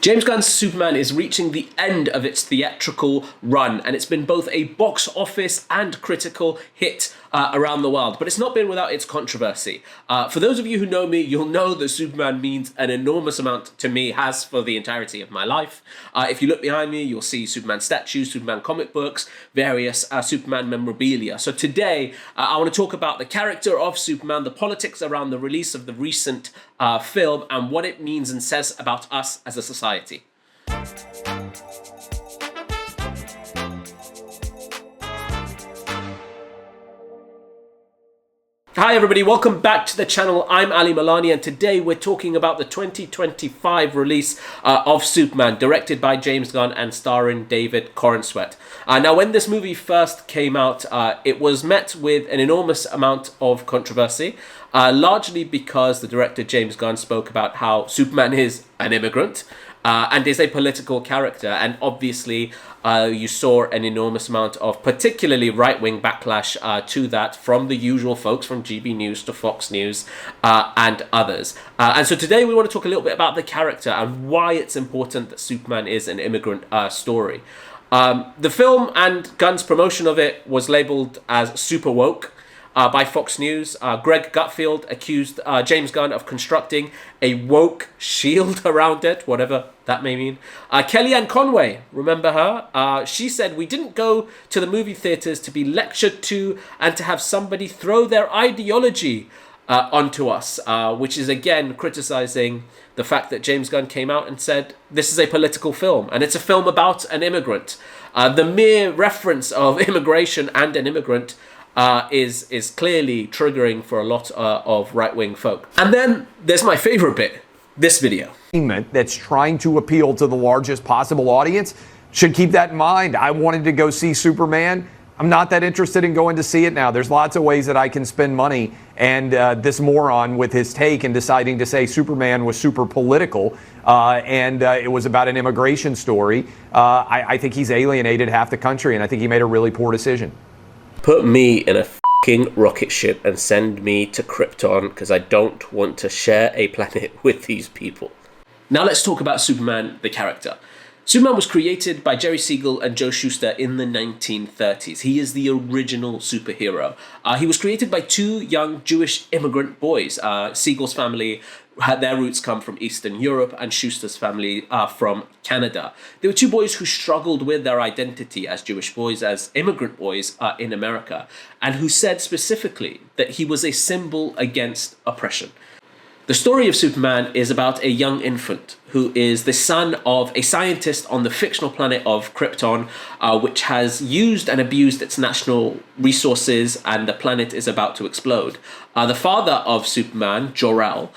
James Gunn's Superman is reaching the end of its theatrical run, and it's been both a box office and critical hit around the world, but it's not been without its controversy. For those of you who know me, you'll know that Superman means an enormous amount to me, has for the entirety of my life. If you look behind me, you'll see Superman statues, Superman comic books, various Superman memorabilia. So today, I want to talk about the character of Superman, the politics around the release of the recent film, and what it means and says about us as a society. Hi everybody, welcome back to the channel. I'm Ali Milani, and today we're talking about the 2025 release of Superman, directed by James Gunn and starring David Corenswet. Now, when this movie first came out, it was met with an enormous amount of controversy, largely because the director James Gunn spoke about how Superman is an immigrant and is a political character, and obviously you saw an enormous amount of particularly right-wing backlash to that from the usual folks, from GB News to Fox News and others. And so today we want to talk a little bit about the character and why it's important that Superman is an immigrant story. The film and Gunn's promotion of it was labeled as super woke by Fox News. Greg Gutfield accused James Gunn of constructing a woke shield around it, whatever that may mean. Kellyanne Conway, remember her? She said, "We didn't go to the movie theaters to be lectured to and to have somebody throw their ideology onto us," which is again criticizing the fact that James Gunn came out and said, this is a political film and it's a film about an immigrant. The mere reference of immigration and an immigrant is clearly triggering for a lot of right-wing folk. And then there's my favorite bit, this video. That's trying to appeal to the largest possible audience should keep that in mind. I wanted to go see Superman. I'm not that interested in going to see it now. There's lots of ways that I can spend money, and this moron with his take and deciding to say Superman was super political and it was about an immigration story, I think he's alienated half the country, and I think he made a really poor decision. Put me in a fucking rocket ship and send me to Krypton, because I don't want to share a planet with these people. Now let's talk about Superman, the character. Superman was created by Jerry Siegel and Joe Shuster in the 1930s. He is the original superhero. He was created by two young Jewish immigrant boys. Siegel's family had their roots come from Eastern Europe, and Schuster's family from Canada. They were two boys who struggled with their identity as Jewish boys, as immigrant boys in America, and who said specifically that he was a symbol against oppression. The story of Superman is about a young infant who is the son of a scientist on the fictional planet of Krypton, which has used and abused its natural resources, and the planet is about to explode. The father of Superman, Jor-El,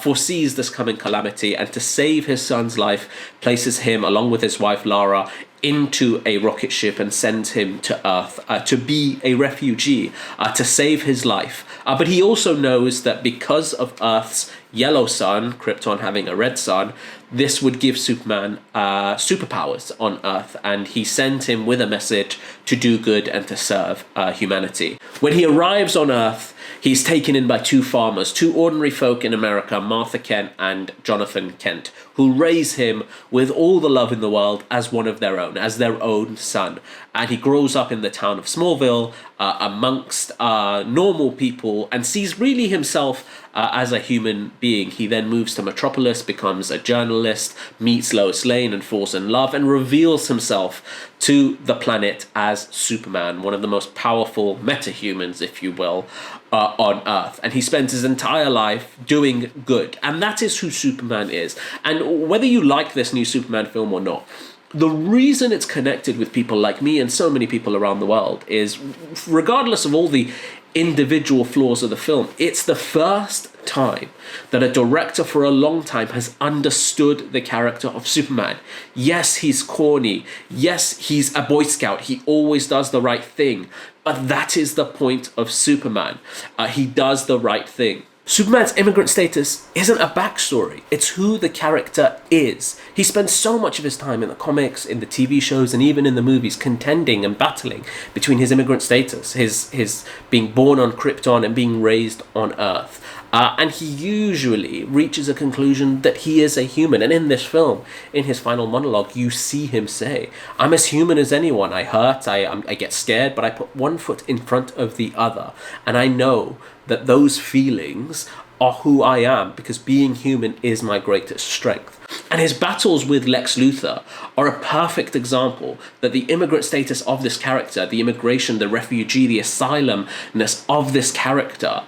foresees this coming calamity, and to save his son's life, places him, along with his wife Lara, into a rocket ship and sends him to Earth to be a refugee, to save his life. But he also knows that because of Earth's yellow sun, Krypton having a red sun, this would give Superman superpowers on Earth, and he sends him with a message to do good and to serve humanity. When he arrives on Earth, he's taken in by two farmers, two ordinary folk in America, Martha Kent and Jonathan Kent, who raise him with all the love in the world as one of their own, as their own son. And he grows up in the town of Smallville amongst normal people, and sees really himself as a human being. He then moves to Metropolis, becomes a journalist, meets Lois Lane and falls in love, and reveals himself to the planet as Superman, one of the most powerful metahumans, if you will, on Earth. And he spends his entire life doing good. And that is who Superman is. And whether you like this new Superman film or not, the reason it's connected with people like me and so many people around the world is, regardless of all the individual flaws of the film, it's the first time that a director for a long time has understood the character of Superman. Yes, he's corny. Yes, he's a Boy Scout. He always does the right thing. But that is the point of Superman. He does the right thing. Superman's immigrant status isn't a backstory. It's who the character is. He spends so much of his time in the comics, in the TV shows, and even in the movies contending and battling between his immigrant status, his being born on Krypton and being raised on Earth. And he usually reaches a conclusion that he is a human. And in this film, in his final monologue, you see him say, I'm as human as anyone. I hurt, I get scared, but I put one foot in front of the other. And I know that those feelings are who I am, because being human is my greatest strength. And his battles with Lex Luthor are a perfect example that the immigrant status of this character, the immigration, the refugee, the asylumness of this character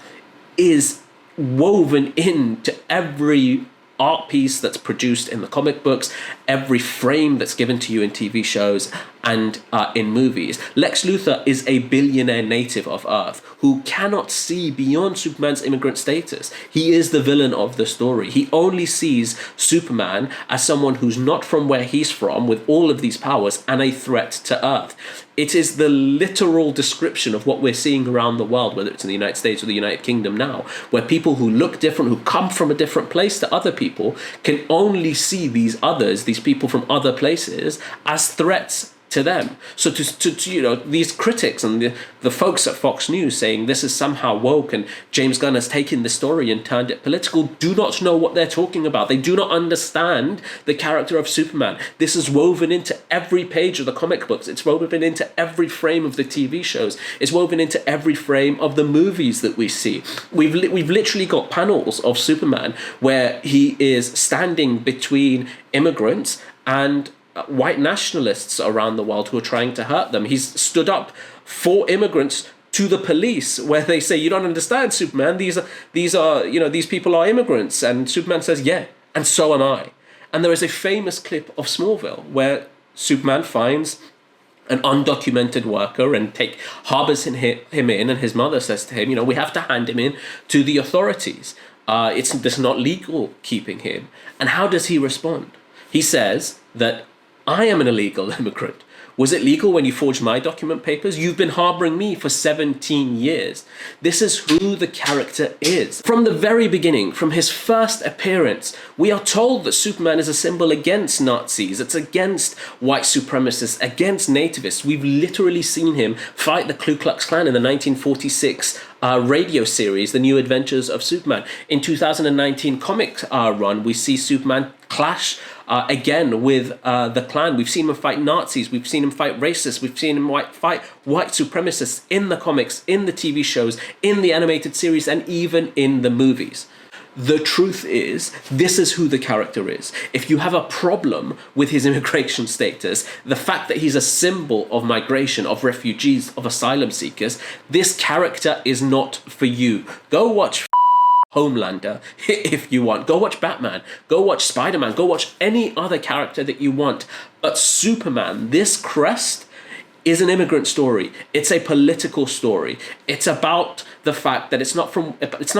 is woven into every art piece that's produced in the comic books, every frame that's given to you in TV shows and in movies. Lex Luthor is a billionaire native of Earth who cannot see beyond Superman's immigrant status. He is the villain of the story. He only sees Superman as someone who's not from where he's from, with all of these powers, and a threat to Earth. It is the literal description of what we're seeing around the world, whether it's in the United States or the United Kingdom now, where people who look different, who come from a different place to other people, can only see these others, these people from other places, as threats to them. So to you know, these critics and the folks at Fox News saying this is somehow woke and James Gunn has taken the story and turned it political do not know what they're talking about. They do not understand the character of Superman. This is woven into every page of the comic books. It's woven into every frame of the TV shows. It's woven into every frame of the movies that we see. We've literally got panels of Superman where he is standing between immigrants and white nationalists around the world who are trying to hurt them. He's stood up for immigrants to the police, where they say, you don't understand, Superman, these are you know, these people are immigrants, and Superman says, yeah, and so am I. And there is a famous clip of Smallville where Superman finds an undocumented worker and harbors him in, and his mother says to him, you know, we have to hand him in to the authorities. It's not legal keeping him. And how does he respond? He says that I am an illegal immigrant. Was it legal when you forged my document papers? You've been harboring me for 17 years. This is who the character is. From the very beginning, from his first appearance, we are told that Superman is a symbol against Nazis. It's against white supremacists, against nativists. We've literally seen him fight the Ku Klux Klan in the 1946 radio series, The New Adventures of Superman. In 2019 comic run, we see Superman clash again with the Klan. We've seen him fight Nazis. We've seen him fight racists. We've seen him fight white supremacists in the comics, in the TV shows, in the animated series, and even in the movies. The truth is, this is who the character is. If you have a problem with his immigration status, the fact that he's a symbol of migration, of refugees, of asylum seekers, this character is not for you. Go watch Homelander if you want. Go watch Batman. Go watch Spider-Man. Go watch any other character that you want. But Superman, this crest, is an immigrant story. It's a political story. It's about the fact that it's not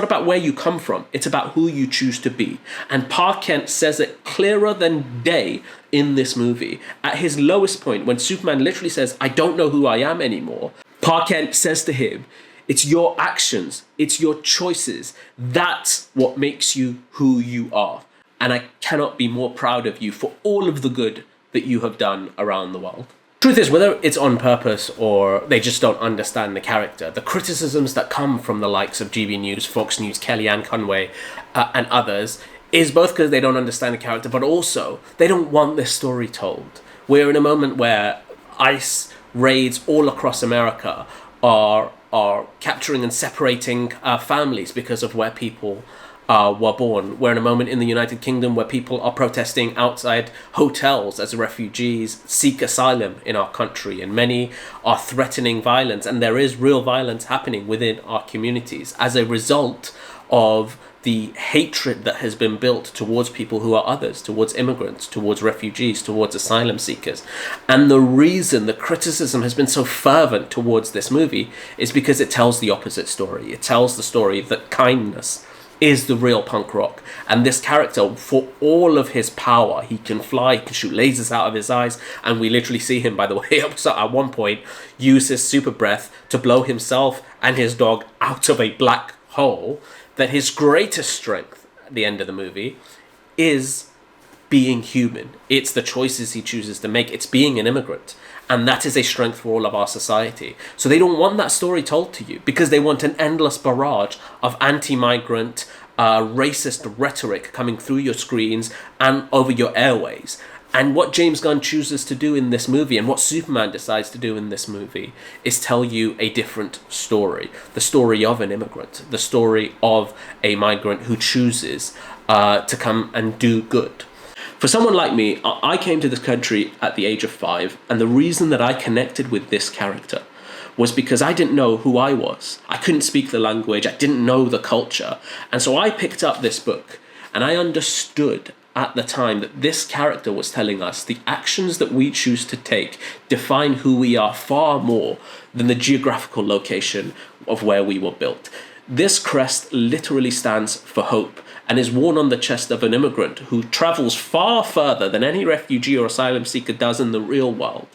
about where you come from. It's about who you choose to be. And Pa Kent says it clearer than day in this movie. At his lowest point, when Superman literally says, I don't know who I am anymore, Pa Kent says to him, it's your actions, it's your choices. That's what makes you who you are. And I cannot be more proud of you for all of the good that you have done around the world. Truth is, whether it's on purpose or they just don't understand the character, the criticisms that come from the likes of GB News, Fox News, Kellyanne Conway, and others, is both because they don't understand the character, but also they don't want this story told. We're in a moment where ICE raids all across America are capturing and separating families because of where people were born. We're in a moment in the United Kingdom where people are protesting outside hotels as refugees seek asylum in our country, and many are threatening violence, and there is real violence happening within our communities as a result of the hatred that has been built towards people who are others, towards immigrants, towards refugees, towards asylum seekers. And the reason the criticism has been so fervent towards this movie is because it tells the opposite story. It tells the story that kindness is the real punk rock. And this character, for all of his power, he can fly, he can shoot lasers out of his eyes, and we literally see him, by the way, at one point, use his super breath to blow himself and his dog out of a black hole. That his greatest strength at the end of the movie is being human. It's the choices he chooses to make. It's being an immigrant. And that is a strength for all of our society. So they don't want that story told to you because they want an endless barrage of anti-migrant, racist rhetoric coming through your screens and over your airways. And what James Gunn chooses to do in this movie, and what Superman decides to do in this movie, is tell you a different story. The story of an immigrant. The story of a migrant who chooses to come and do good. For someone like me, I came to this country at the age of 5, and the reason that I connected with this character was because I didn't know who I was. I couldn't speak the language, I didn't know the culture, and so I picked up this book, and I understood at the time that this character was telling us the actions that we choose to take define who we are far more than the geographical location of where we were built. This crest literally stands for hope, and is worn on the chest of an immigrant who travels far further than any refugee or asylum seeker does in the real world.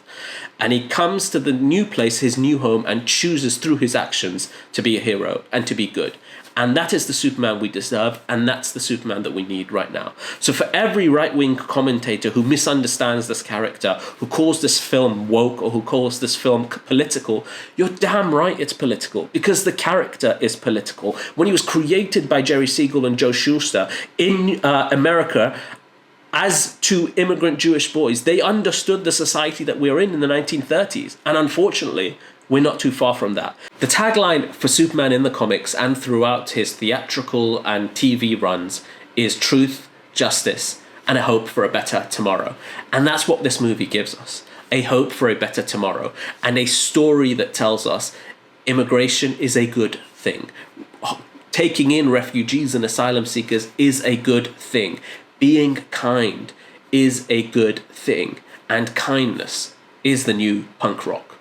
And he comes to the new place, his new home, and chooses through his actions to be a hero and to be good. And that is the Superman we deserve, and that's the Superman that we need right now. So for every right-wing commentator who misunderstands this character, who calls this film woke, or who calls this film political, you're damn right it's political, because the character is political. When he was created by Jerry Siegel and Joe Shuster in America, as two immigrant Jewish boys, they understood the society that we were in the 1930s. And unfortunately, we're not too far from that. The tagline for Superman in the comics and throughout his theatrical and TV runs is truth, justice, and a hope for a better tomorrow. And that's what this movie gives us. A hope for a better tomorrow. And a story that tells us immigration is a good thing. Taking in refugees and asylum seekers is a good thing. Being kind is a good thing. And kindness is the new punk rock.